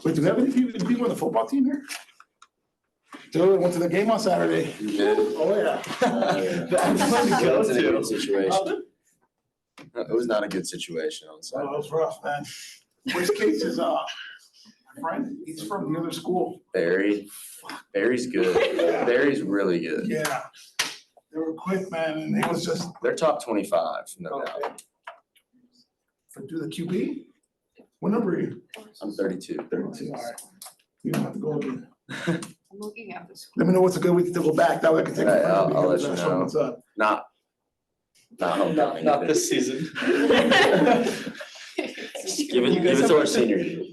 Wait, do we have any people on the football team here? Dude, went to the game on Saturday. You did? Oh, yeah. That was fun to It go wasn't a to. good situation. It was not a good situation on Oh, Saturday. that was rough, man. Worst case is, my friend, he's from the other school. Barry's good. Yeah. Barry's really good. Yeah. They were quick, man, and it was just, They're top 25, no doubt. do the QB? What number are you? I'm 32. 32, all right. You don't have to go again. I'm looking at this. Let me know what's a good week to go back, that way I can take Right, a I'll photo let because you that's what know. what's up. Not homecoming. Not either. this season. Give it to our senior year.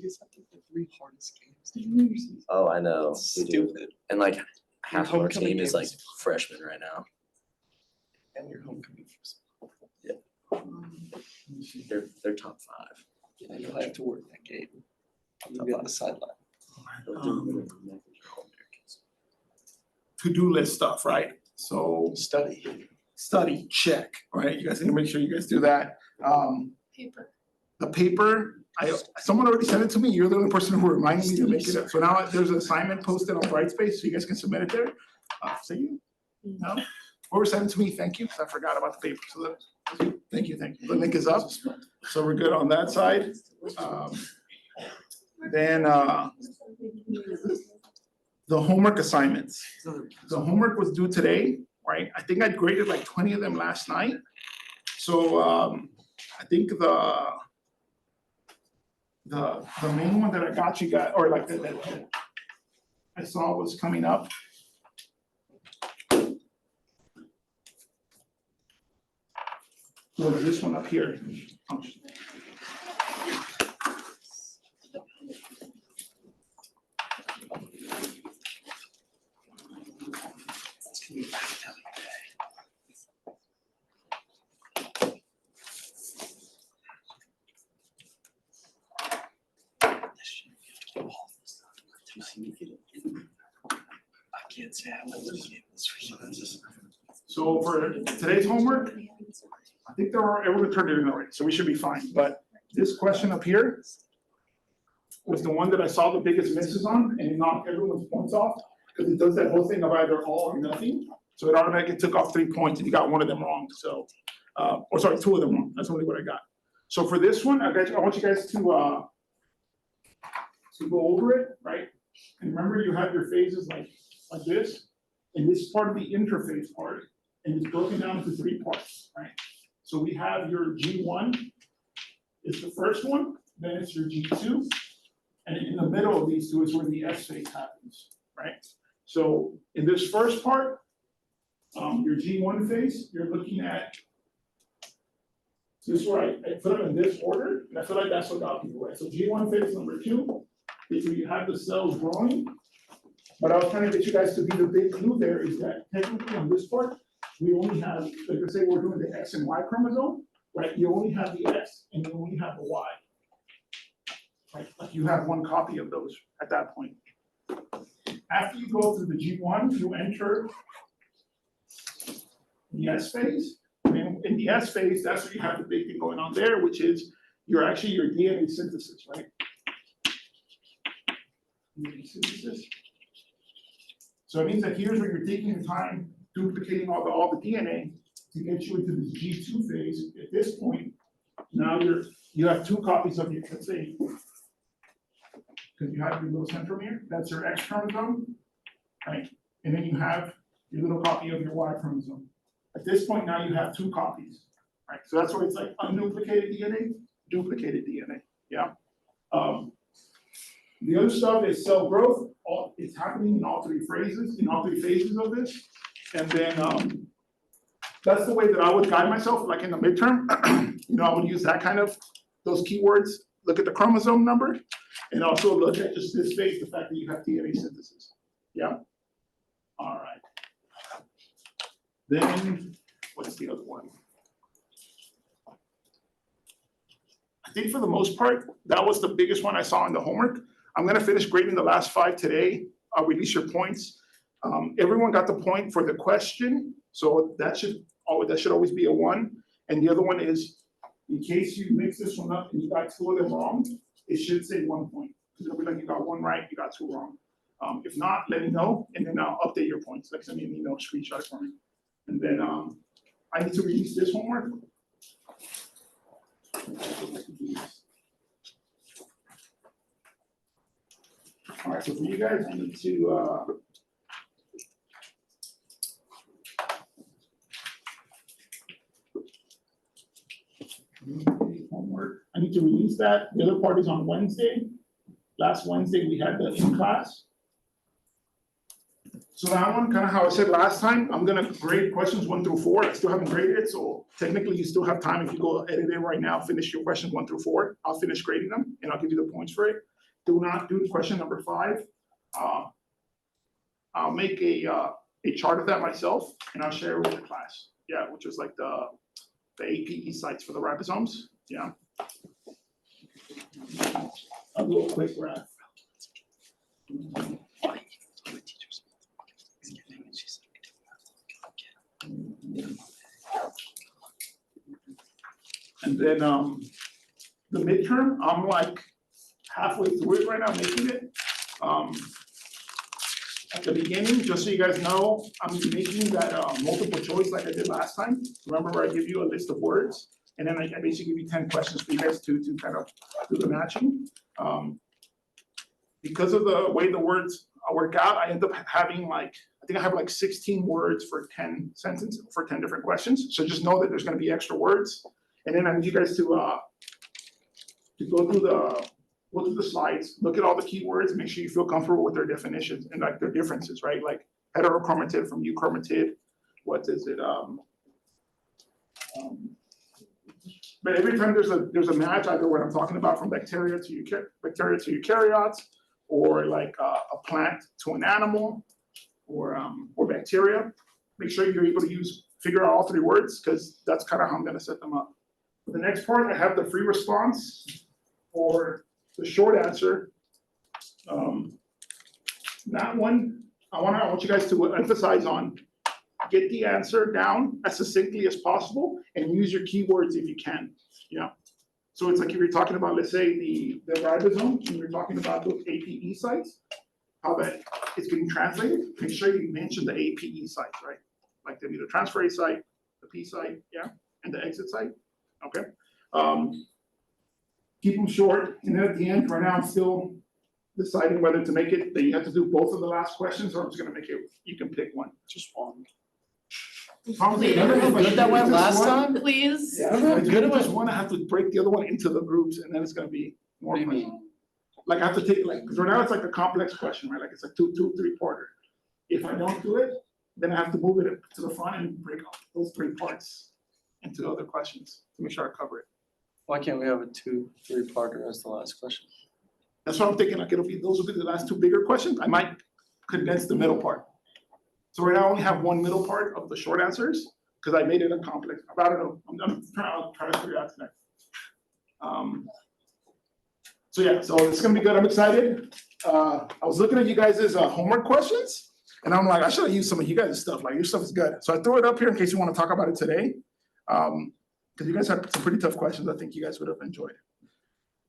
Three hardest games. Oh, I know. That's We do. stupid. And like half of our Homecoming team is like games. freshmen right now. And your homecoming. They're top 5. Yeah, you'll have to work that game. You'll be on the sideline. To-do list stuff, right? So study, check, right? You guys need to make sure you guys do that. Paper. The paper, someone already sent it to me. You're the only person who reminded me to make it up. So now there's an assignment posted on Brightspace, so you guys can submit it there. So you, no? Whoever sent it to me, thank you, because I forgot about the paper. So thank you. The link is up. So we're good on that side. Then the homework assignments. The homework was due today, right? I think I graded like 20 of them last night. So I think the main one that I got you guys, or like that I saw was coming up. Was this one up here? Oh, I can't say I went to the game this week. So for today's homework, I think everyone turned it in already, so we should be fine. But this question up here was the one that I saw the biggest misses on, and it knocked everyone's points off, because it does that whole thing of either all or nothing. So it automatically took off 3 points, and you got one of them wrong. So, or sorry, 2 of them wrong. That's only what I got. So for this one, I want you guys to go over it, right? And remember, you have your phases like this, and this is part of the interface part, and it's broken down into 3 parts, right? So we have your G1 is the first one, then it's your G2, and in the middle of these 2 is where the S phase happens, right? So in this first part, your G1 phase, you're looking at, this is where I put them in this order, and I feel like that's what got people right. So G1 phase number 2 is where you have the cells growing. But I was trying to get you guys to be the big clue there is that technically on this part, we only have, like I say, we're doing the X and Y chromosome, right? You only have the X and you only have the Y. Right, like you have 1 copy of those at that point. After you go through the G1, you enter the S phase. And in the S phase, that's where you have the big thing going on there, which is your DNA synthesis, right? DNA synthesis. So it means that here's where you're taking your time duplicating all the DNA to get you into the G2 phase. At this point, now you have 2 copies of your, let's say, because you have your little centromere, that's your X chromosome, right? And then you have your little copy of your Y chromosome. At this point, now you have 2 copies, right? So that's why it's like unduplicated DNA, duplicated DNA, yeah? The other stuff is cell growth. It's happening in all 3 phases, of this. And then that's the way that I would guide myself, like in the midterm. I would use that kind of, those keywords, look at the chromosome number, and also look at just this phase, the fact that you have DNA synthesis. Yeah? All right. Then, what's the other one? I think for the most part, that was the biggest one I saw in the homework. I'm gonna finish grading the last 5 today. I'll release your points. Everyone got the point for the question, so that should always be a 1. And the other one is In case you mix this one up and you got two of them wrong, it should say 1 point. It'll be like you got one right, you got two wrong. If not, let me know, and then I'll update your points. Like send me an email, screenshot it for me. And then I need to release this homework. All right, so for you guys, I need to homework. I need to release that. The other part is on Wednesday. Last Wednesday, we had the in-class. So that one, kind of how I said last time, I'm gonna grade questions 1 through 4. I still haven't graded it, so technically you still have time if you go edit it right now, finish your questions 1 through 4. I'll finish grading them and I'll give you the points for it. Do not do question number 5. I'll make a chart of that myself and I'll share it with the class. Yeah, which is like the APE sites for the ribosomes. Yeah. I'll do a quick graph. And then the midterm, I'm like halfway through it right now, making it. At the beginning, just so you guys know, I'm making that multiple choice like I did last time. Remember where I give you a list of words, and then I basically give you 10 questions for you guys to kind of do the matching. Because of the way the words work out, I end up having like, I think I have like 16 words for 10 sentences, for 10 different questions. So just know that there's gonna be extra words. And then I need you guys to go through the slides, look at all the keywords, make sure you feel comfortable with their definitions and like their differences, right? Like heterochromatid from euchromatid, what is it? But every time there's a match, either what I'm talking about from bacteria to eukaryotes, or like a plant to an animal, or bacteria. Make sure you're able to figure out all 3 words, because that's kind of how I'm going to set them up. For the next part, I have the free response for the short answer. That one, I want you guys to emphasize on get the answer down as succinctly as possible and use your keywords if you can. Yeah. So it's like if you're talking about, let's say, the ribosome, and you're talking about those APE sites, how that is getting translated, make sure you mention the APE sites, right? Like the transferase site, the P site, yeah, and the exit site. Okay. Keep them short, and then at the end, right now, I'm still deciding whether to make it that you have to do both of the last questions, or I'm just gonna make it, you can pick one. Just one. Remember how good that went last time? Please. Yeah, Remember how if good you it just was? wanna have to break the other one into the groups, and then it's gonna be more. What do you questions. mean? Like I have to take, like, because right now it's like a complex question, right? Like it's like 3-parter. If I don't do it, then I have to move it to the front and break up those 3 parts into other questions to make sure I cover it. Why can't we have a 2-3-parter as the last question? That's what I'm thinking, like those will be the last 2 bigger questions. I might condense the middle part. So right now I only have 1 middle part of the short answers because I made it a complex. I don't know. I'm trying to figure it out tonight. So yeah, so it's gonna be good. I'm excited. I was looking at you guys' homework questions, and I'm like, I should have used some of you guys' stuff. Like your stuff is good. So I threw it up here in case you want to talk about it today. Because you guys had some pretty tough questions. I think you guys would have enjoyed.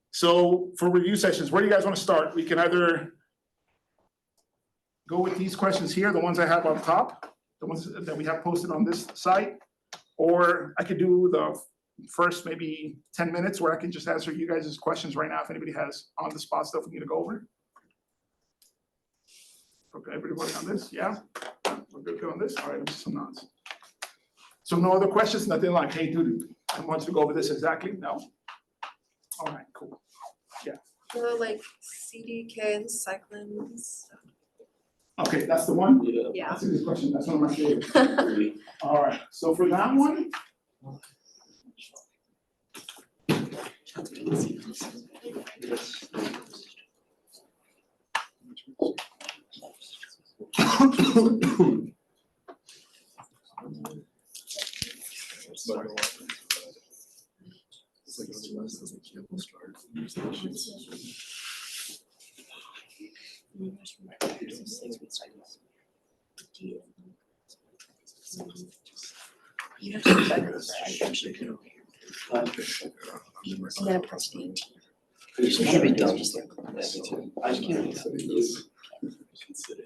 So for review sessions, where do you guys want to start? We can either go with these questions here, the ones I have on top, the ones that we have posted on this site, or I could do the first maybe 10 minutes where I can just answer you guys' questions right now if anybody has on the spot stuff we need to go over. Okay, everybody on this? Yeah? We're good on this? All right, some nods. So no other questions, nothing like, hey, dude, I want you to go over this exactly? No? All right, cool. Yeah. The like CDK and cyclins. Okay, that's the one? Yeah. That's a good question. That's one of my favorites. All right, so for that one. And then I press the It should be done just like that too. I just can't.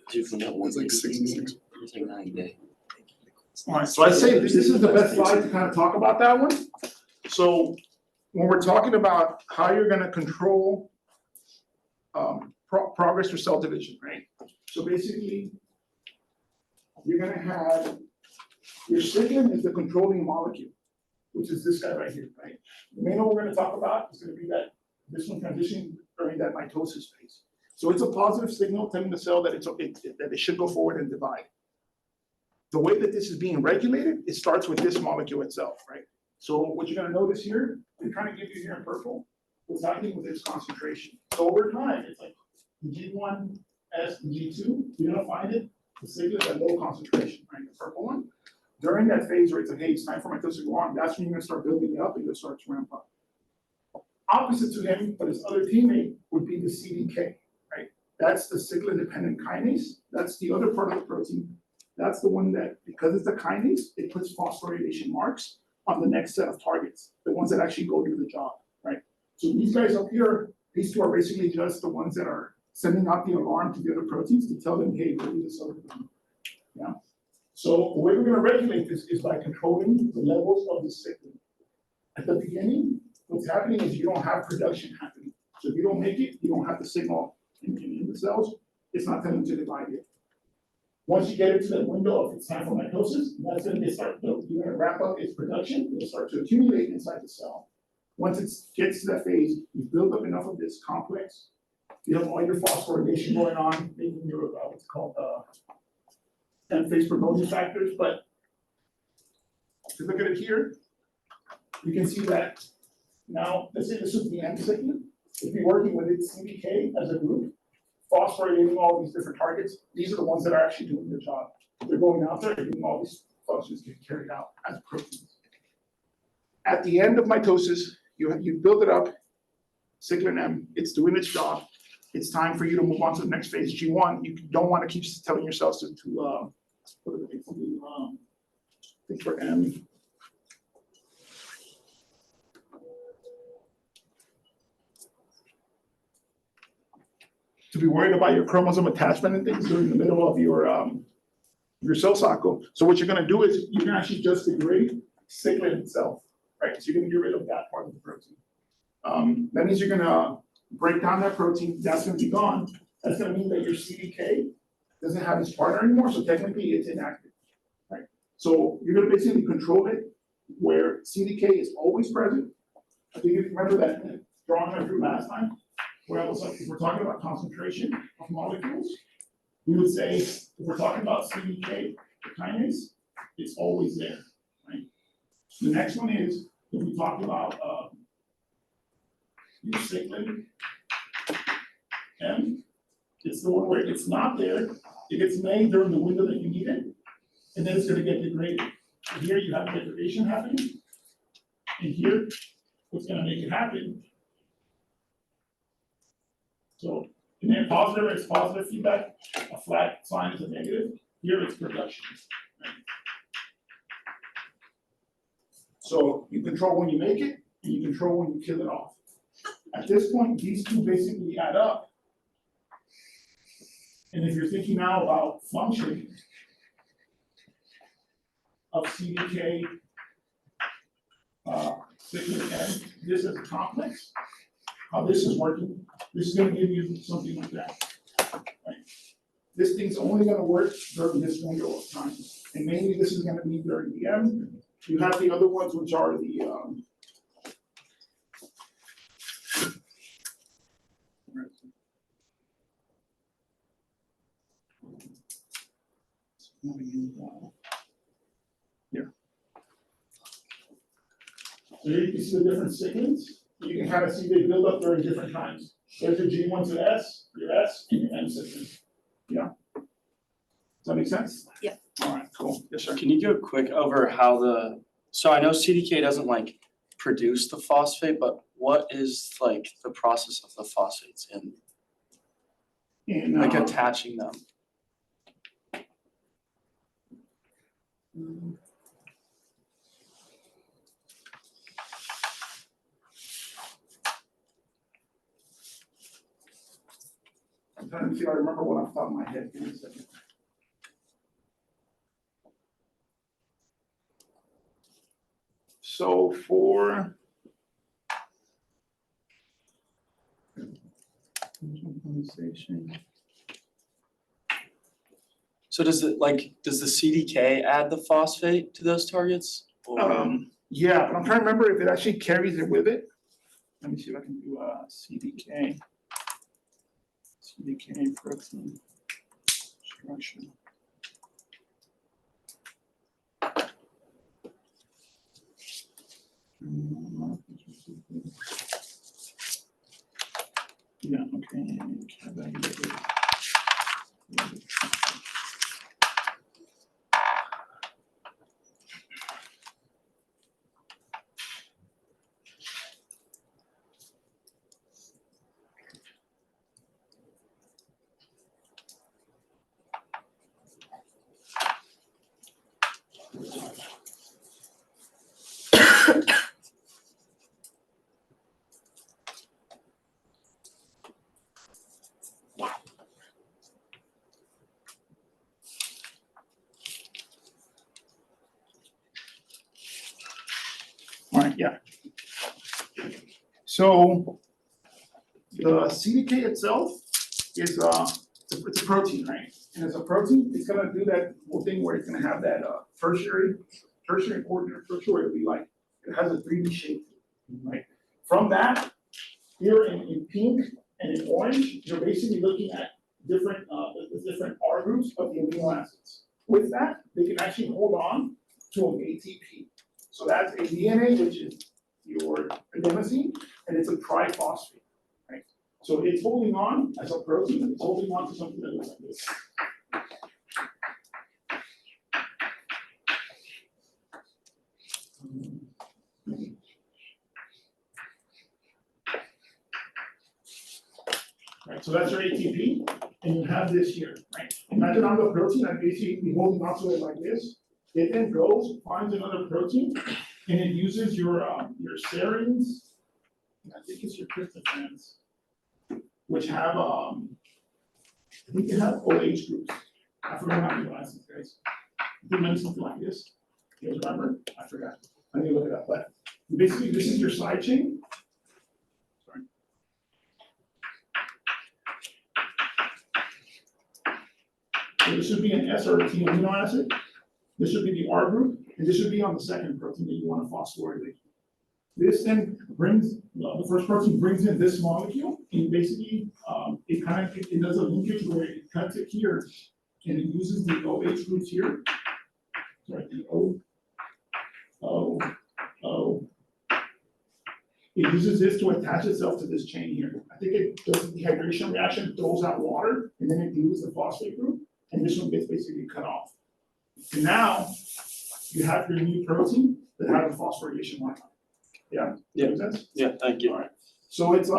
Dude, from that one. It's like 66. It's like 9 day. Alright, so I say this is the best slide to kind of talk about that one. So when we're talking about how you're gonna control progress for cell division, right? So basically, you're gonna have, your cyclin is the controlling molecule, which is this guy right here, right? The main one we're gonna talk about is gonna be that, this one transitioning during that mitosis phase. So it's a positive signal telling the cell that that it should go forward and divide. The way that this is being regulated, it starts with this molecule itself, right? So what you're gonna notice here, they kind of give you here in purple, what's happening with its concentration. So over time, it's like the G1, S, and G2, you're gonna find it, the signal at low concentration, right? The purple one. During that phase where it's like, hey, it's time for mitosis to go on, that's when you're gonna start building it up and you'll start to ramp up. Opposite to him, but his other teammate would be the CDK, right? That's the cyclin-dependent kinase. That's the other part of the protein. That's the one that, because it's a kinase, it puts phosphorylation marks on the next set of targets, the ones that actually go do the job, right? So these guys up here, these two are basically just the ones that are sending out the alarm to the other proteins to tell them, hey, go do this other thing. Yeah. So the way we're gonna regulate this is by controlling the levels of the cyclin. At the beginning, what's happening is you don't have production happening. So if you don't make it, you don't have the signal in the cells, it's not telling you to divide it. Once you get into that window of it's time for mitosis, that's when they start, you're gonna wrap up its production, it'll start to accumulate inside the cell. Once it gets to that phase, you build up enough of this complex, you have all your phosphorylation going on, making your, what's called, and phase promoting factors, but if you look at it here, you can see that now, let's say this is the end cyclin, if you're working with its CDK as a group, phosphorylating all these different targets, these are the ones that are actually doing the job. They're going out there and doing all these functions get carried out as proteins. At the end of mitosis, you build it up, cyclin M, it's doing its job. It's time for you to move on to the next phase, G1. You don't want to keep telling yourselves to what are the things to do? Think for M. To be worried about your chromosome attachment and things during the middle of your cell cycle. So what you're gonna do is you can actually just degrade cyclin itself, right? So you're gonna get rid of that part of the protein. That means you're gonna break down that protein, that's gonna be gone. That's gonna mean that your CDK doesn't have its partner anymore, so technically it's inactive, right? So you're gonna basically control it where CDK is always present. I think if you remember that drawing I drew last time, where I was like, if we're talking about concentration of molecules, we would say, if we're talking about CDK, the kinase, it's always there, right? The next one is, if we talk about your cyclin M, it's the one where it's not there, it gets made during the window that you need it, and then it's gonna get degraded. Here you have degradation happening, and here, what's gonna make it happen. So in a positive, it's positive feedback, a flat sign is a negative, here it's production. Right? So you control when you make it, and you control when you kill it off. At this point, these two basically add up. And if you're thinking now about function of CDK, cyclin M, this is a complex. How this is working, this is gonna give you something like that. Right? This thing's only gonna work during this window of time. And mainly this is gonna be during the M. You have the other ones which are the here. So here you can see the different cyclins. You can kind of see they build up during different times. There's your G1 to S, your S, and your M cyclin. Yeah? Does that make sense? Yeah. All right, cool. Yes, sir. Can you do a quick over how so I know CDK doesn't like produce the phosphate, but what is like the process of the phosphates in like attaching them? I'm trying to see if I remember one off the top of my head. Give me a second. So for So does the CDK add the phosphate to those targets? Or yeah, but I'm trying to remember if it actually carries it with it. Let me see if I can do CDK protein structure. Yeah, okay. Right, yeah. So the CDK itself is it's a protein, right? And as a protein, it's gonna do that whole thing where it's gonna have that tertiary organ or tertiary will be like, it has a 3D shape, right? From that, here in pink and in orange, you're basically looking at different R groups of the amino acids. With that, they can actually hold on to an ATP. So that's a DNA, which is your adenosine, and it's a triphosphate, right? So it's holding on as a protein, it's holding on to something that looks like this. Right, so that's your ATP, and you have this here, right? Imagine I'm the protein, I'm basically holding on to it like this. It then goes, finds another protein, and it uses your serines, I think it's your tryptophans, which have I think they have OH groups. I forgot how many acids, guys. They meant something like this. You guys remember? I forgot. I need to look it up. But basically, this is your side chain. Sorry. So this should be an S or a T amino acid. This should be the R group, and this should be on the second protein that you want to phosphorylate. This then brings, the first protein brings in this molecule, and basically, it does a linkage where it cuts it here, and it uses the OH groups here. Sorry, the O. It uses this to attach itself to this chain here. I think it does a dehydration reaction, throws out water, and then it dilutes the phosphate group, and this one gets basically cut off. And now, you have your new protein that has a phosphorylation line. Yeah? Yeah. Makes sense? Yeah, thank you. All right. So it's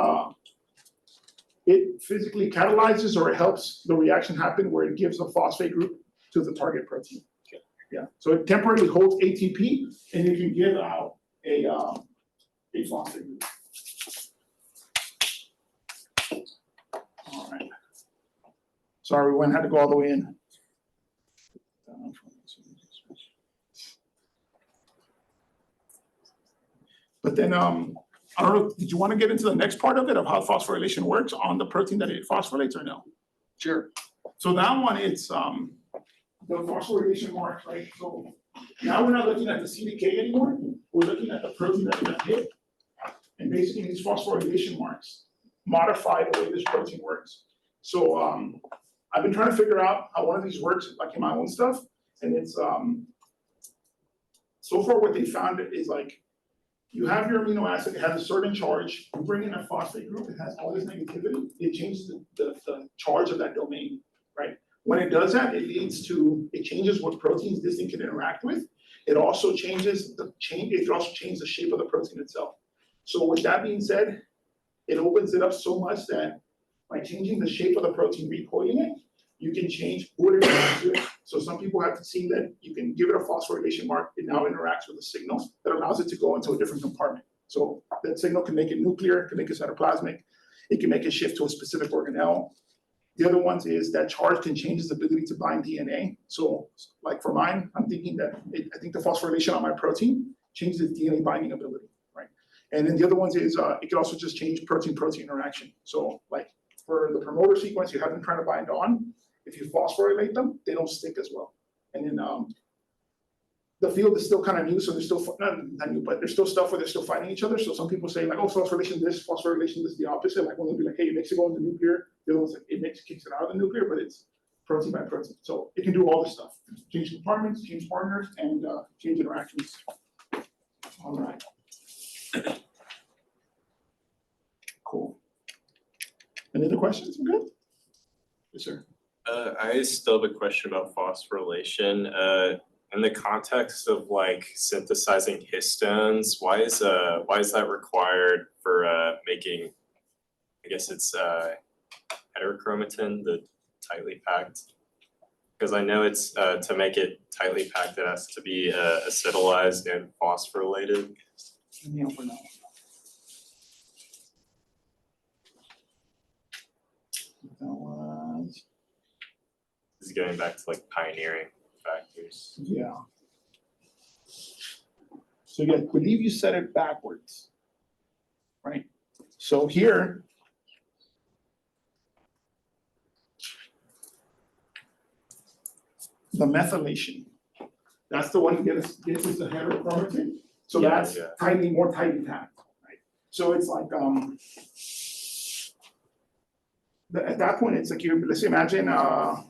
it physically catalyzes or it helps the reaction happen where it gives a phosphate group to the target protein. Okay. Yeah. So it temporarily holds ATP and it can give out a phosphate group. All right. Sorry, we had to go all the way in. But then, I don't know, did you want to get into the next part of it, of how phosphorylation works on the protein that it phosphorylates or no? Sure. So that one, it's the phosphorylation mark, right? So now we're not looking at the CDK anymore, we're looking at the protein that it got hit. And basically these phosphorylation marks modify the way this protein works. So I've been trying to figure out how one of these works, like in my own stuff, and it's so far what they found is like, you have your amino acid, it has a certain charge, you bring in a phosphate group, it has all this negativity, it changes the charge of that domain, right? When it does that, it changes what proteins this thing can interact with. It also changes the shape of the protein itself. So with that being said, it opens it up so much that by changing the shape of the protein, recoiling it, you can change who it interacts with. So some people have seen that you can give it a phosphorylation mark, it now interacts with a signal that allows it to go into a different compartment. So that signal can make it nuclear, can make it cytoplasmic, it can make it shift to a specific organelle. The other ones is that charge can change its ability to bind DNA. So like for mine, I'm thinking that I think the phosphorylation on my protein changes its DNA binding ability, right? And then the other ones is it can also just change protein-protein interaction. So like for the promoter sequence, you have them trying to bind on. If you phosphorylate them, they don't stick as well. And then the field is still kind of new, so there's still not new, but there's still stuff where they're still fighting each other. So some people say like, oh, phosphorylation this, the opposite. Like one will be like, hey, it makes it go into the nuclear. The other one's like, kicks it out of the nuclear, but it's protein by protein. So it can do all this stuff: change compartments, change partners, and change interactions. All right. Cool. Any other questions? I'm good. Yes, sir. I still have a question about phosphorylation. In the context of like synthesizing histones, why is that required for making, I guess it's heterochromatin, the tightly packed? Because I know it's to make it tightly packed, it has to be acetylized and phosphorylated. Let me open that one. That was, This is going back to like pioneering factors. yeah. So yeah, I believe you said it backwards, right? So here, the methylation, that's the one that gets us the heterochromatin. So that's Yeah. more tightly packed, right? So it's like at that point, it's like let's imagine I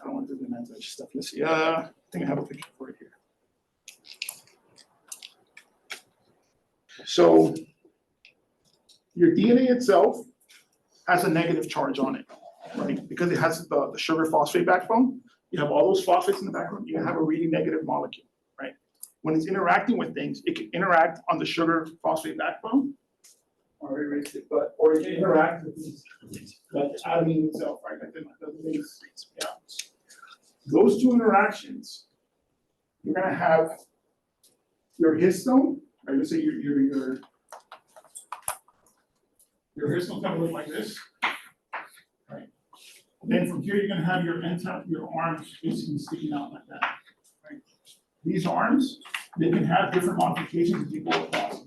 don't want to do the methylation stuff. Let's see. I think I have a picture for it here. So your DNA itself has a negative charge on it, right? Because it has the sugar phosphate backbone. You have all those phosphates in the background. You have a really negative molecule, right? When it's interacting with things, it can interact on the sugar phosphate backbone, or erase it, or it can interact with these, like adenine itself, right? Like the base, yeah. Those two interactions, you're gonna have your histone, right? Let's say your histone gonna look like this, right? Then from here, you're gonna have your arms basically sticking out like that, right? These arms, they can have different modifications as you go across.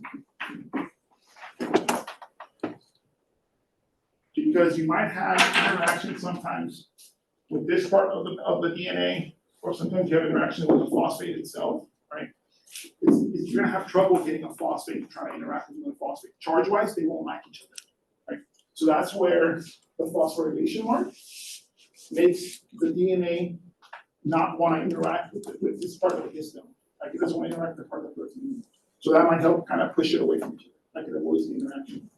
Because you might have interaction sometimes with this part of the DNA, or sometimes you have interaction with the phosphate itself, right? You're gonna have trouble getting a phosphate to try to interact with another phosphate. Charge-wise, they won't like each other, right? So that's where the phosphorylation mark makes the DNA not want to interact with this part of the histone. Like it doesn't want to interact with the part of the protein. So that might help kind of push it away from each other. Like it avoids the interaction.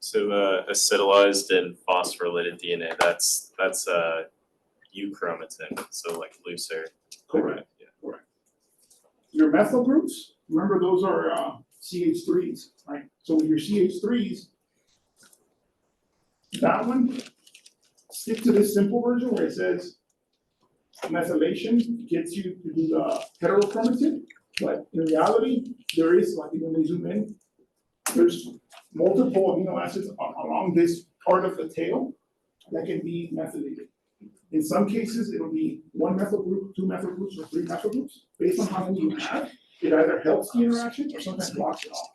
So acetylized and phosphorylated DNA, that's euchromatin, so like looser. Correct. Yeah. Correct. Your methyl groups, remember those are CH3s, right? So with your CH3s, that one, stick to this simple version where it says methylation gets you to do the heterochromatin, but in reality, there is, like when we zoom in, there's multiple amino acids along this part of the tail that can be methylated. In some cases, it'll be one methyl group, two methyl groups, or three methyl groups. Based on how many you have, it either helps the interaction or sometimes blocks it off.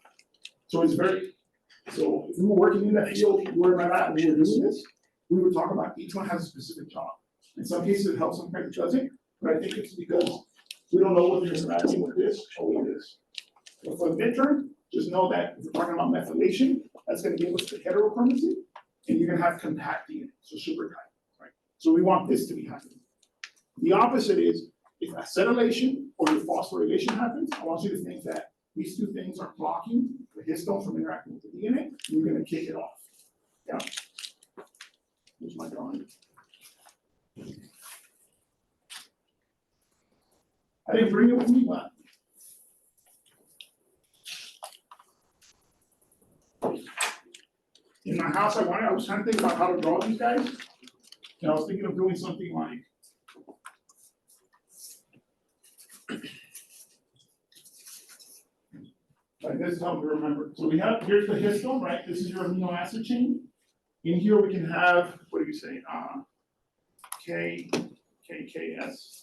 So it's so if we were working in that field where we're at and we were doing this, we would talk about each one has a specific job. In some cases it helps, sometimes it doesn't, but I think it's because we don't know what they're interacting with this or with this. But for the midterm, just know that if we're talking about methylation, that's gonna give us the heterochromatin, and you're gonna have compact DNA, so super tight, right? So we want this to be happening. The opposite is, if acetylation or your phosphorylation happens, I want you to think that these two things are blocking the histone from interacting with the DNA, and you're gonna kick it off. Yeah. Here's my drawing. I didn't bring it with me, but in my house, I was trying to think about how to draw these guys. And I was thinking of doing something like this is how we remember. So here's the histone, right? This is your amino acid chain. In here, we can have, what do you say, K, S, okay, K, S.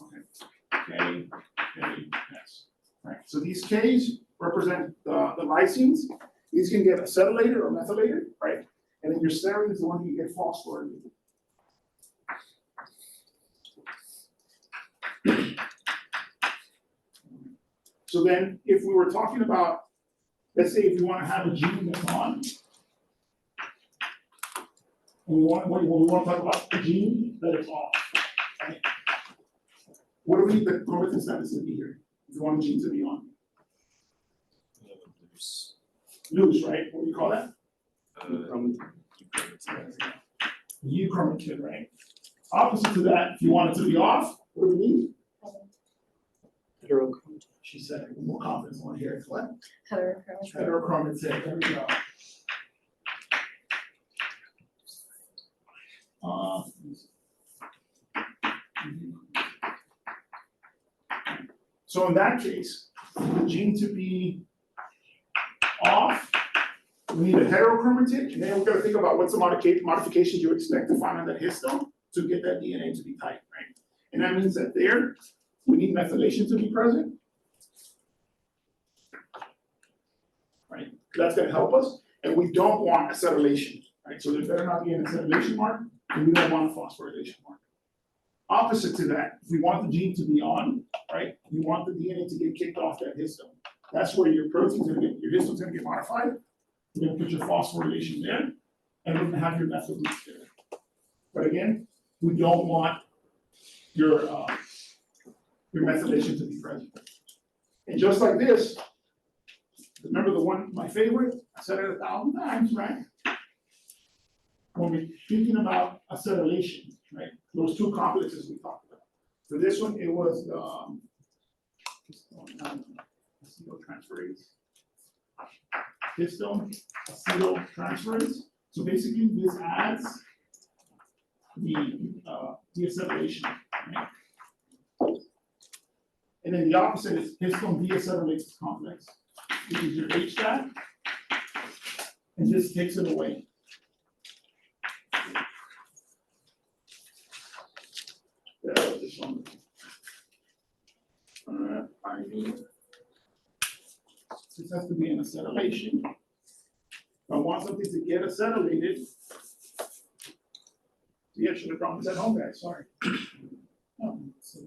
Right, so these Ks represent the lysines. These can get acetylated or methylated, right? And then your serine is the one you get phosphorylated. So then, if we were talking about, let's say if you want to have a gene that's on, and we want to talk about the gene that is off, right? What do we need the chromatin status to be here? If you want a gene to be on? Loose, right? What do you call that? Euchromatin, right? Opposite to that, if you want it to be off, what do we need? Heterochromatin. She said it with more confidence on here. It's what? Heterochromatin. Heterochromatin, there we go. So in that case, the gene to be off, we need a heterochromatin, and then we're gonna think about what's the modifications you expect to find on that histone to get that DNA to be tight, right? And that means that there, we need methylation to be present. Right, that's gonna help us, and we don't want acetylation, right? So there better not be an acetylation mark, and we don't want a phosphorylation mark. Opposite to that, if we want the gene to be on, right, you want the DNA to get kicked off that histone. That's where your protein's gonna get, your histone's gonna get modified. You're gonna put your phosphorylation there, and we're gonna have your methyl groups there. But again, we don't want your methylation to be present. And just like this, remember the one, my favorite, I said it 1,000 times, right? When we're thinking about acetylation, right? Those two complexes we talked about. For this one, it was acetyltransferase. Histone acetyltransferase. So basically, this adds the acetylation, right? And then the opposite is histone deacetylase complex, which is your HDAC, and this takes it away. This one. I need. This has to be an acetylation. If I want something to get acetylated. Yeah, I should have brought this at home, guys, sorry. Oh, so,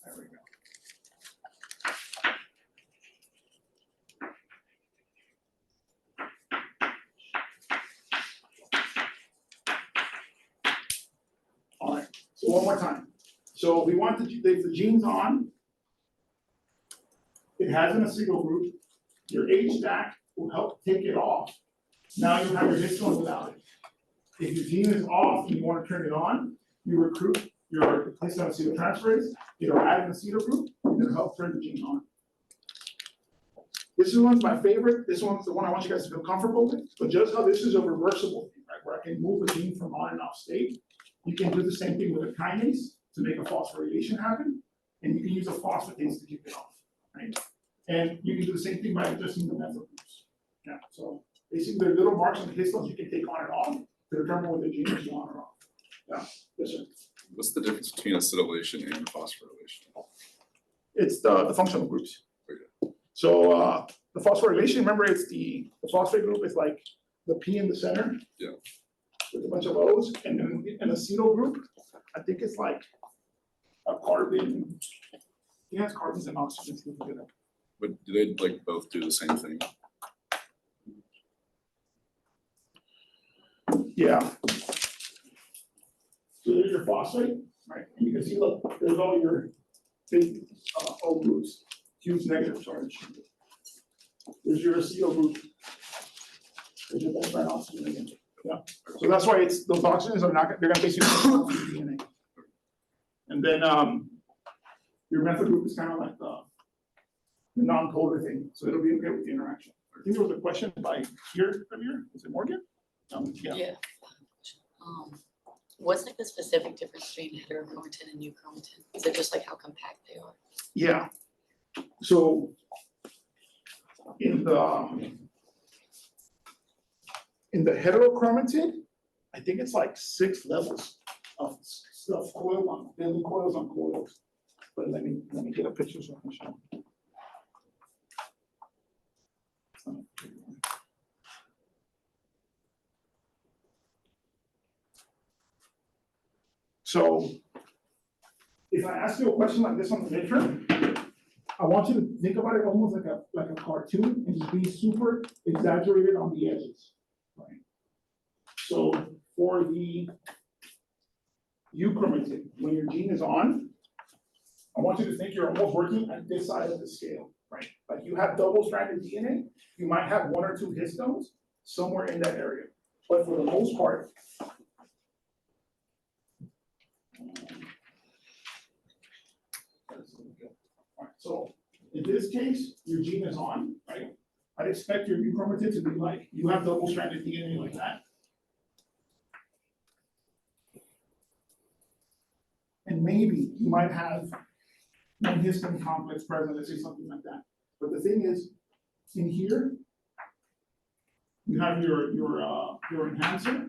there we go. All right, so one more time. So we want the genes on. It has an acetyl group. Your HDAC will help take it off. Now you have your histone without it. If your gene is off and you want to turn it on, you recruit your histone acetyltransferase, it'll add an acetyl group, and it'll help turn the gene on. This one's my favorite. This one's the one I want you guys to feel comfortable with. But just how this is a reversible thing, right? Where I can move a gene from on and off state. You can do the same thing with a kinase to make a phosphorylation happen, and you can use a phosphatase to kick it off, right? And you can do the same thing by adjusting the methyl groups. Yeah, so basically there are little marks on the histones you can take on and off to determine whether the gene is on or off. Yeah, yes, sir. What's the difference between acetylation and phosphorylation? It's the functional groups. So the phosphorylation, remember, it's the phosphate group is like the P in the center. Yeah. With a bunch of O's, and then an acetyl group, I think it's like a carbon. It has carbons and oxygens together. But do they like both do the same thing? Yeah. So there's your phosphate, right? And you can see, look, there's all your big O groups, huge negative charge. There's your acetyl group. There's your background oxygen again. Yeah. So that's why it's those oxygens are not, they're gonna basically come off the DNA. And then your methyl group is kind of like the non-polar thing, so it'll be okay with the interaction. I think there was a question by here earlier. Was it Morgan? Yeah. Yeah. What's like the specific difference between heterochromatin and euchromatin? Is it just like how compact they are? Yeah. So in the In the heterochromatid, I think it's like 6 levels of stuff coiled on, building coils on coils. But let me get a picture so I can show. So if I ask you a question like this on the midterm, I want you to think about it almost like a cartoon and just be super exaggerated on the edges, right? So for the euchromatin, when your gene is on, I want you to think you're almost working at this side of the scale, right? Like you have double-stranded DNA, you might have 1 or 2 histones somewhere in that area. But for the most part, alright, so in this case, your gene is on, right? I'd expect your euchromatin to be like, you have double-stranded DNA like that. And maybe you might have one histone complex present, let's say something like that. But the thing is, in here, you have your enhancer.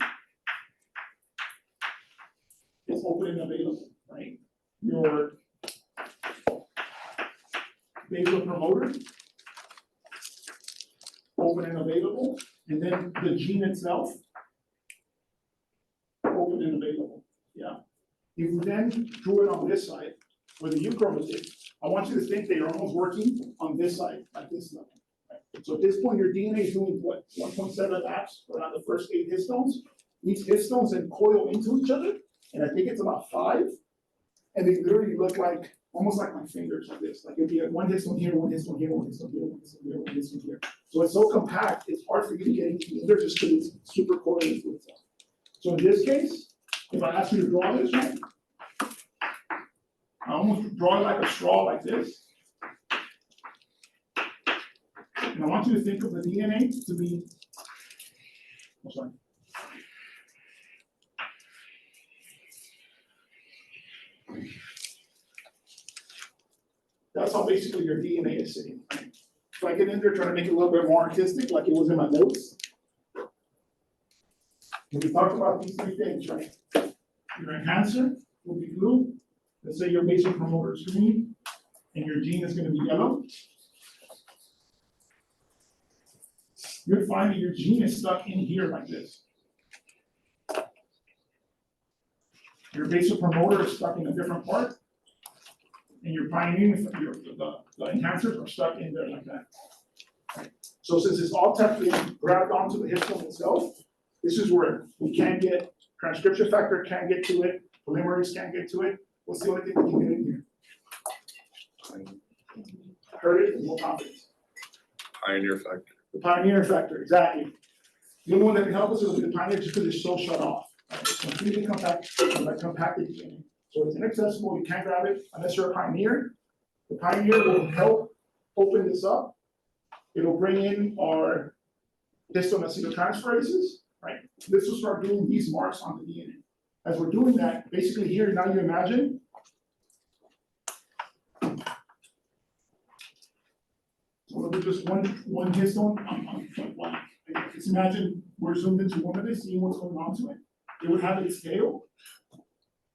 It's open and available, right? Your basal promoter, open and available, and then the gene itself, open and available, yeah. If you then drew it on this side, where the euchromatin, I want you to think that you're almost working on this side, at this level. Right? So at this point, your DNA is doing what, 1.7 laps around the first 8 histones. These histones then coil into each other, and I think it's about 5, and they literally look like, almost like my fingers like this. Like it'd be one histone here, one histone here, one histone here, one histone here, one histone here. So it's so compact, it's hard for you to get into either just because it's super coiled into itself. So in this case, if I ask you to draw this, right? I almost draw it like a straw like this. And I want you to think of the DNA to be, oh, sorry. That's how basically your DNA is sitting. If I get in there trying to make it a little bit more artistic, like it was in my notes. We talked about these 3 things, right? Your enhancer will be blue. Let's say your basal promoter is green, and your gene is going to be yellow. You're finding your gene is stuck in here like this. Your basal promoter is stuck in a different part, and your pioneering, the enhancers are stuck in there like that. Right? So since it's all tucked in, grabbed onto the histone itself, this is where we can't get, transcription factor can't get to it, polymerase can't get to it. What's the only thing we can get in here? Heard it, no confidence. Pioneer factor. The pioneer factor, exactly. The only one that can help us is the pioneer just because it's so shut off. Right? It's completely compacted DNA. So it's inaccessible, you can't grab it unless you're a pioneer. The pioneer will help open this up. It'll bring in our histone acetyltransferases, right? This will start doing these marks on the DNA. As we're doing that, basically here, now you imagine so it'll be just one histone on one. Just imagine we're zoomed into one of this, seeing what's going on to it. It would have its tail,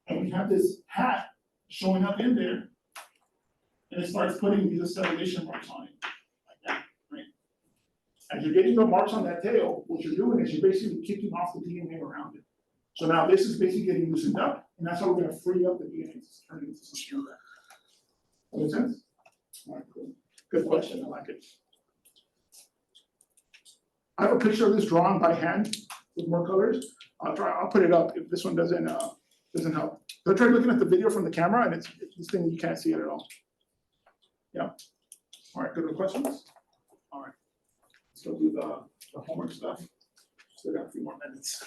and we have this hat showing up in there, and it starts putting these acetylation marks on it, like that, right? As you're getting the marks on that tail, what you're doing is you're basically kicking off the DNA around it. So now this is basically getting loosened up, and that's how we're going to free up the DNA to turn it into something like that. That make sense? All right, cool. Good question. I like it. I have a picture of this drawn by hand with more colors. I'll put it up if this one doesn't help. So try looking at the video from the camera, and it's this thing you can't see it at all. Yeah. All right. Good with questions. All right. Let's go do the homework stuff. Still got a few more minutes.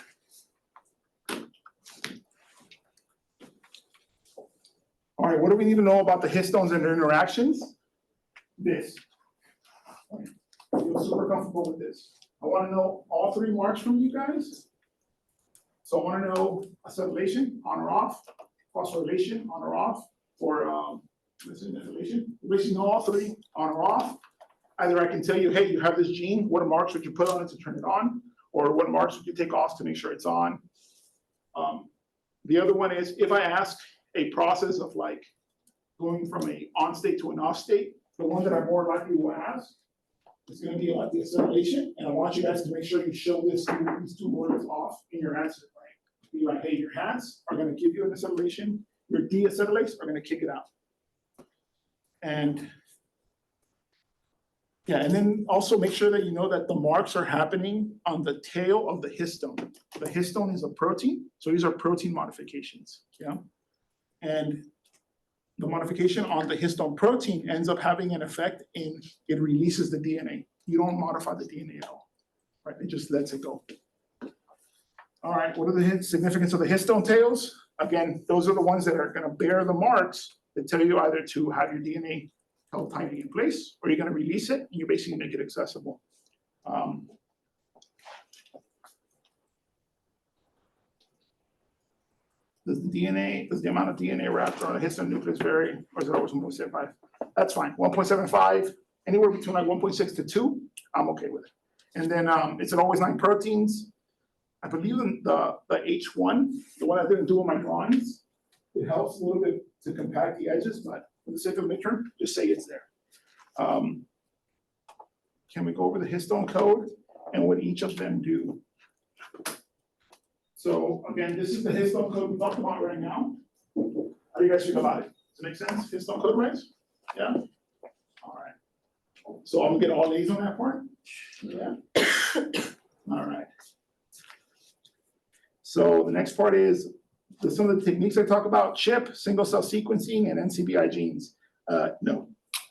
All right, what do we need to know about the histones and their interactions? This. I feel super comfortable with this. I want to know all 3 marks from you guys. So I want to know acetylation, on or off, phosphorylation, on or off, or methylation. Basically know all 3, on or off. Either I can tell you, hey, you have this gene, what marks would you put on it to turn it on? or what marks would you take off to make sure it's on? The other one is if I ask a process of like going from a on state to an off state, the one that I more likely will ask is gonna be like the acetylation, and I want you guys to make sure you show these two words off in your answer, right? Be like, hey, your hats are gonna give you an acetylation, your deacetylates are gonna kick it out. And yeah, and then also make sure that you know that the marks are happening on the tail of the histone. The histone is a protein, so these are protein modifications, yeah? And the modification on the histone protein ends up having an effect in, it releases the DNA. You don't modify the DNA at all, right? It just lets it go. All right, what are the significance of the histone tails? Again, those are the ones that are gonna bear the marks that tell you either to have your DNA held tightly in place, or you're gonna release it and you basically make it accessible. Does the amount of DNA wrapped around a histone nucleus vary, or is it always 1.75? That's fine, 1.75, anywhere between like 1.6 to 2, I'm okay with it. And then it's always 9 proteins. I believe in the H1, the one I didn't do in my drawings, it helps a little bit to compact the edges, but for the sake of the midterm, just say it's there. Can we go over the histone code and what each of them do? So again, this is the histone code we talked about right now. How do you guys feel about it? Does it make sense? Histone code, right? Yeah? All right. So I'm gonna get all A's on that part? Yeah. All right. So the next part is some of the techniques I talk about: CHIP, single cell sequencing, and NCBI genes. No,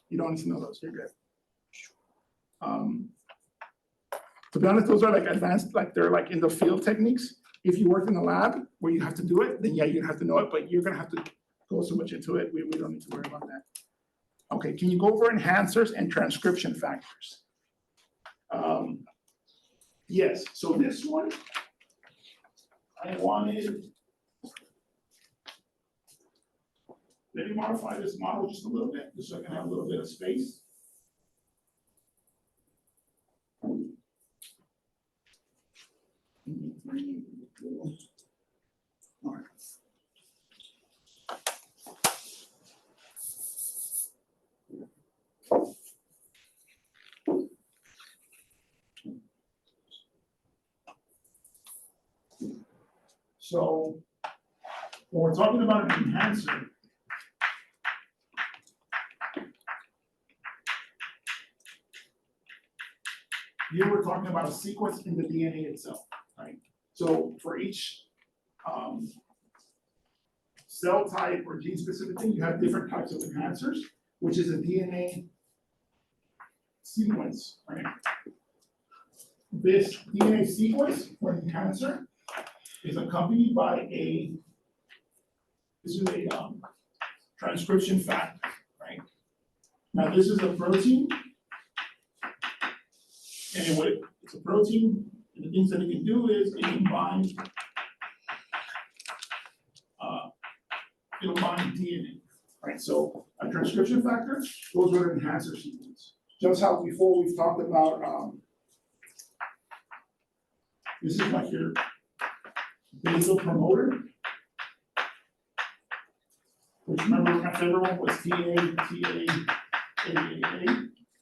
you don't need to know those, you're good. To be honest, those are like advanced, like they're like in the field techniques. If you work in the lab where you have to do it, then yeah, you have to know it, but you're gonna have to go so much into it, we don't need to worry about that. Okay, can you go over enhancers and transcription factors? Yes, so this one, I wanted, let me modify this model just a little bit, just so I can have a little bit of space. All right. So when we're talking about an enhancer, here we're talking about a sequence in the DNA itself, right? So for each cell type or gene specific thing, you have different types of enhancers, which is a DNA sequence, right? This DNA sequence for an enhancer is accompanied by this is a transcription factor, right? Now this is a protein, and it's a protein, and the things that it can do is it can bind, it'll bind DNA, right? So a transcription factor goes with an enhancer sequence. Just how before we've talked about, this is like your basal promoter, which remember my favorite one was TA,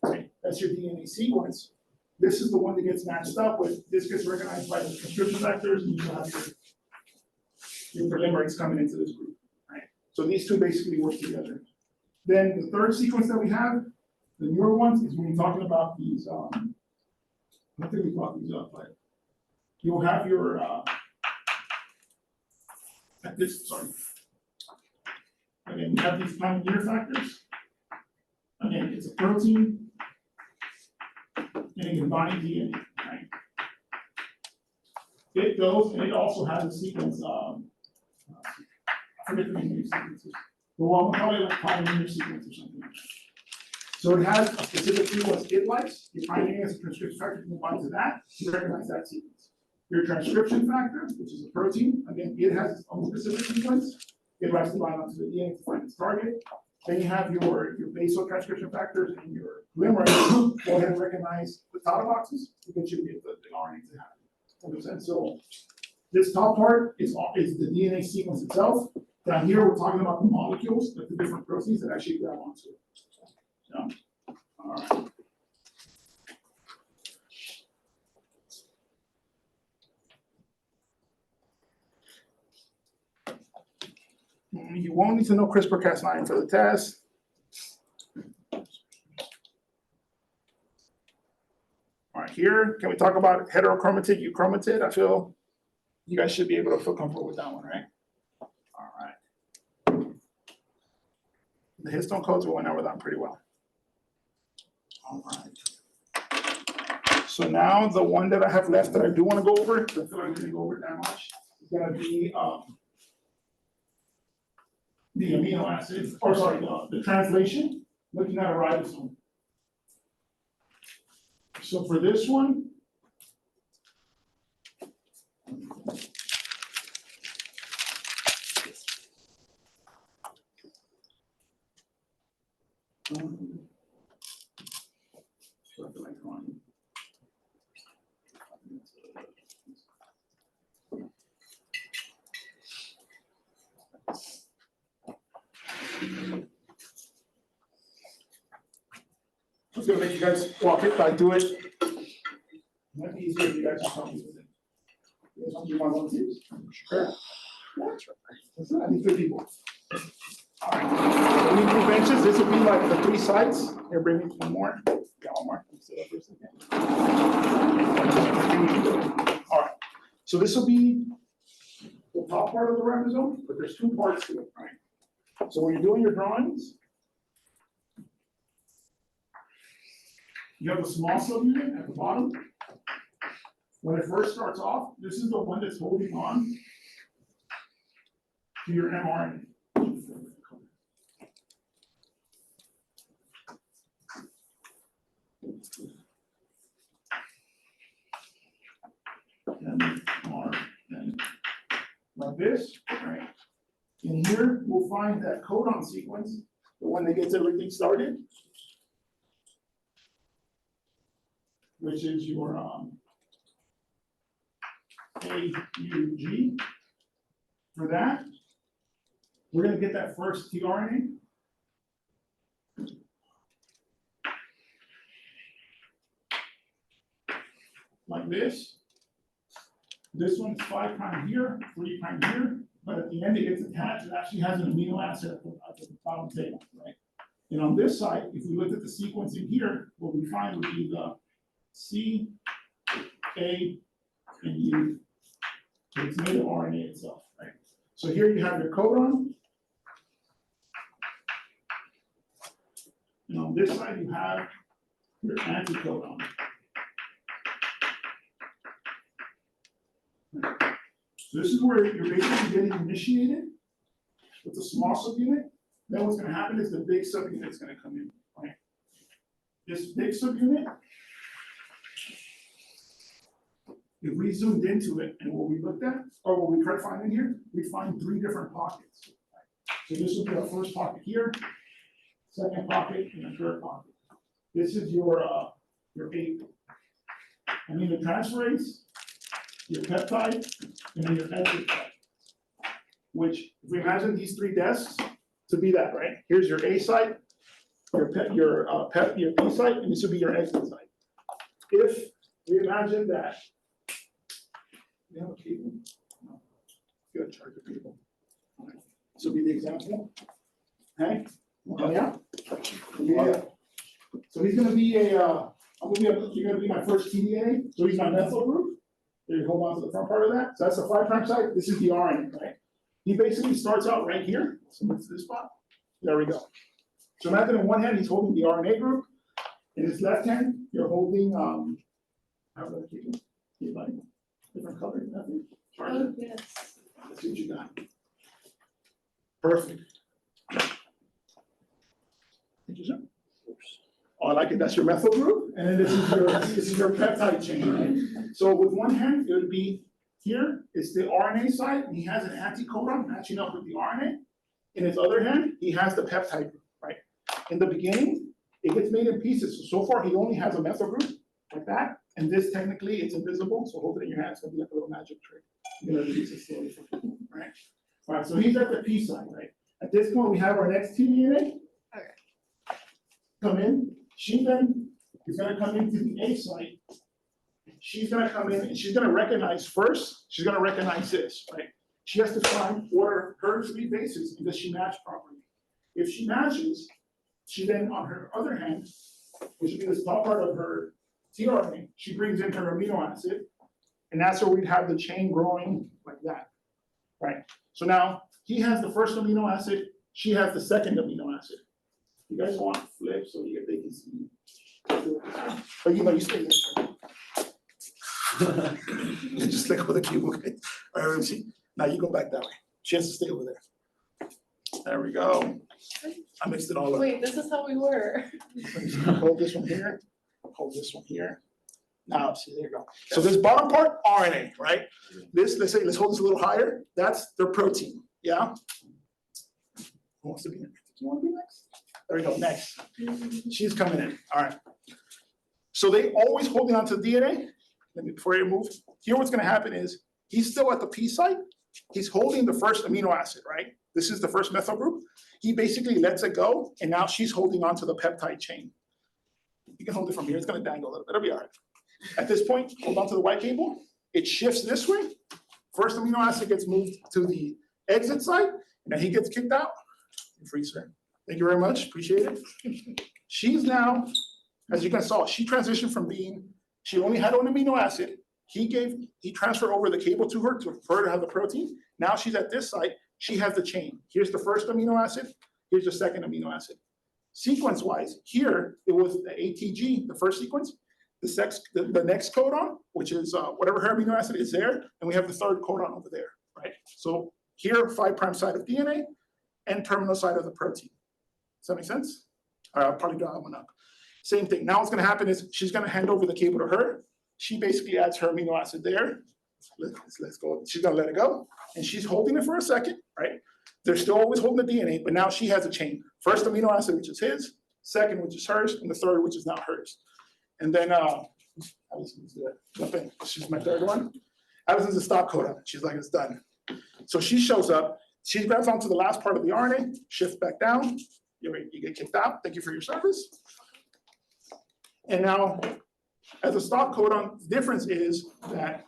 right? That's your DNA sequence. This is the one that gets matched up with, this gets recognized by the transcription factors, and you have your polymerase coming into this group, right? So these two basically work together. Then the third sequence that we have, the newer ones, is when you're talking about these, I don't think we brought these up, but you'll have your, again, you have these pioneer factors. Again, it's a protein, and it can bind DNA, right? It goes, and it also has a sequence, I forget the name of these sequences. Well, we'll call it like pioneer sequence or something like that. So it has a specific sequence it likes. Your pioneer as a transcription factor can bind to that, you recognize that sequence. Your transcription factor, which is a protein, again, it has its own specific sequence. It likes to bind onto the DNA to find its target. Then you have your basal transcription factors and your polymerase. Go ahead and recognize the title boxes to get you the RNA to happen. 100%. So this top part is the DNA sequence itself. Down here, we're talking about the molecules, like the different proteins that actually grab onto it. So, all right. You won't need to know CRISPR-Cas9 for the test. All right, here, can we talk about heterochromatid, euchromatid? I feel you guys should be able to feel comfortable with that one, right? All right. The histone codes, we went over that pretty well. All right. So now the one that I have left that I do want to go over, because I feel like we didn't go over it that much, is gonna be the amino acids, or sorry, the translation, looking at a ribosome. So for this one, I'm gonna make you guys walk it, but I do it. Might be easier if you guys just help me with it. You guys want to do my volunteers? Sure. I need 3 people. All right. So we need 3 benches. This will be like the 3 sides. Here, bring me one more. Got one more. Let me sit up for a second. All right. So this will be the top part of the ribosome, but there's 2 parts to it, right? So when you're doing your drawings, you have a small subunit at the bottom. When it first starts off, this is the one that's holding on to your mRNA. And like this, right? In here, we'll find that codon sequence, the one that gets everything started, which is your AUG. For that, we're going to get that first tRNA. Like this. This one's 5' here, 3' here, but at the end it gets attached. It actually has an amino acid at the bottom table, right? And on this side, if we look at the sequencing here, what we find would be the C, A, and U. So it's native RNA itself, right? So here you have your codon. And on this side, you have your anticodon. So this is where you're basically getting initiated with a small subunit. Then what's going to happen is the big subunit is going to come in, right? This big subunit, if we zoomed into it and what we looked at, or what we tried to find in here, we find 3 different pockets. Right? So this will be our first pocket here, second pocket, and a third pocket. This is your amino transferase, your peptide, and then your exit site. Which, if we imagine these 3 desks to be that, right? Here's your A site, your P site, and this would be your exit site. If we imagine that, we have a cable. No. You gotta charge the cable. Right. This will be the example. Okay? Yeah. Yeah. So he's gonna be you're gonna be my first TDA. So he's my methyl group. There you hold on to the front part of that. So that's the 5' site. This is the RNA, right? He basically starts out right here. So move to this spot. There we go. So imagine in one hand he's holding the RNA group. In his left hand, you're holding how do I keep it? Different color, nothing. Oh, yes. Let's see what you got. Perfect. Thank you, sir. Oh, I like it. That's your methyl group, and then this is your peptide chain, right? So with one hand, it would be here. It's the RNA side, and he has an anticodon matching up with the RNA. In his other hand, he has the peptide group, right? In the beginning, it gets made in pieces. So far, he only has a methyl group like that, And this technically, it's invisible, so hold it in your hand, it's gonna be like a little magic trick. You're gonna release it slowly for people, right? All right, so he's at the P side, right? At this point, we have our next TDNA. Okay. Come in, she then is gonna come into the A site. She's gonna come in and she's gonna recognize first, she's gonna recognize this, right? She has to find where her three bases, and does she match properly? If she matches, she then, on her other hand, which would be this top part of her tRNA, she brings in her amino acid, and that's where we'd have the chain growing like that, right? So now, he has the first amino acid, she has the second amino acid. You guys want to flip so they can see. But you know, you stay this way. Just like with the cube, okay? All right, let me see. Now you go back that way. She has to stay over there. There we go. I mixed it all up. Wait, this is how we were. Hold this one here, hold this one here. Now, see, there you go. So this bottom part, RNA, right? This, let's hold this a little higher. That's their protein, yeah? Who wants to be next? Do you want to be next? There we go, next. She's coming in, all right. So they always holding on to the DNA. Let me, before you move, here what's gonna happen is, he's still at the P site. He's holding the first amino acid, right? This is the first methyl group. He basically lets it go, and now she's holding on to the peptide chain. You can hold it from here, it's gonna dangle a little bit, it'll be all right. At this point, hold on to the white cable. It shifts this way. First amino acid gets moved to the exit site, and then he gets kicked out. You're free, sir. Thank you very much, appreciate it. She's now, as you guys saw, she transitioned from being, she only had one amino acid. He transferred over the cable to her for her to have the protein. Now she's at this site, she has the chain. Here's the first amino acid, here's the second amino acid. Sequence-wise, here, it was the ATG, the first sequence. The next codon, which is whatever her amino acid is there, and we have the third codon over there, right? So here, 5' side of DNA, and terminal side of the protein. Does that make sense? All right, I'll probably draw that one up. Same thing. Now what's gonna happen is she's gonna hand over the cable to her. She basically adds her amino acid there. Let's go. She's gonna let it go, and she's holding it for a second, right? They're still always holding the DNA, but now she has a chain. First amino acid, which is his, second, which is hers, and the third, which is now hers. And then Allison's jumping. She's my third one. Allison's a stop codon. She's like, it's done. So she shows up. She grabs onto the last part of the RNA, shifts back down. You get kicked out. Thank you for your service. And now, as a stop codon, the difference is that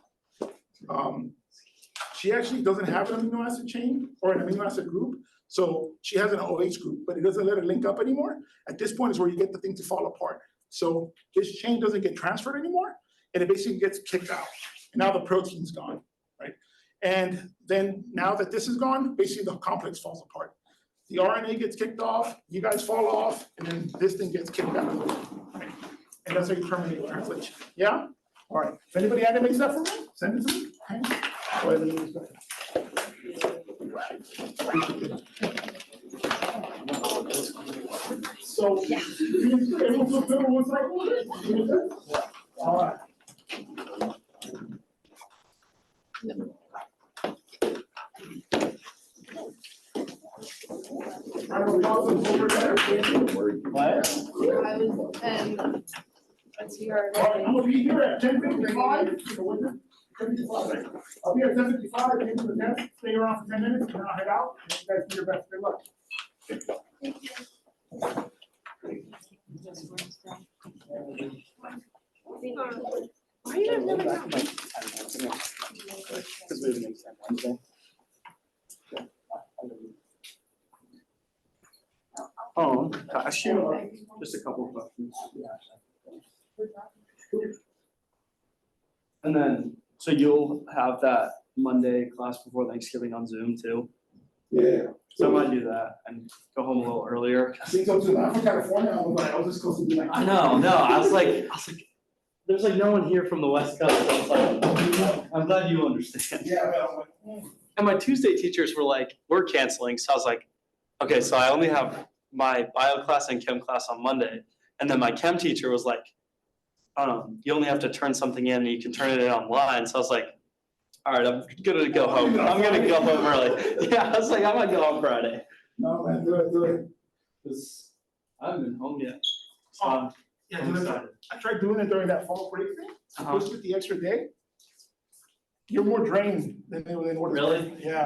she actually doesn't have an amino acid chain or an amino acid group. So she has an OH group, but it doesn't let it link up anymore. At this point is where you get the thing to fall apart. So this chain doesn't get transferred anymore, and it basically gets kicked out. And now the protein's gone, right? And then now that this is gone, basically the complex falls apart. The RNA gets kicked off, you guys fall off, and then this thing gets kicked out, right? And that's how you terminate translation. Yeah? All right. If anybody animates that for me, send it to me. Okay. Go ahead and use that. So, everyone feel good on one side? All right. I don't know, over there. What? I was, and that's your. All right, I'm gonna be here at 10:55. Right? I'll be at 10:55, into the desk, stay around for 10 minutes, and then I'll head out. And you guys do your best. Good luck. Why you don't have a Because we have an exam Wednesday. Ask you just a couple of questions. And then, so you'll have that Monday class before Thanksgiving on Zoom too? Yeah. So I might do that and go home a little earlier. See, so I'm from California, I was just supposed to be like. I know, no, I was like, there's like no one here from the West Coast. I was like, I'm glad you understand. Yeah, well, And my Tuesday teachers were like, we're canceling. So I was like, okay, so I only have my bio class and chem class on Monday. And then my chem teacher was like, you only have to turn something in and you can turn it in online. So I was like, all right, I'm gonna go home. I'm gonna go home early. Yeah, I was like, I might go on Friday. no, man, do it. Because I haven't been home yet. Um, Yeah, I tried doing it during that fall break thing, I pushed it the extra day. You're more drained than what. Really? Yeah.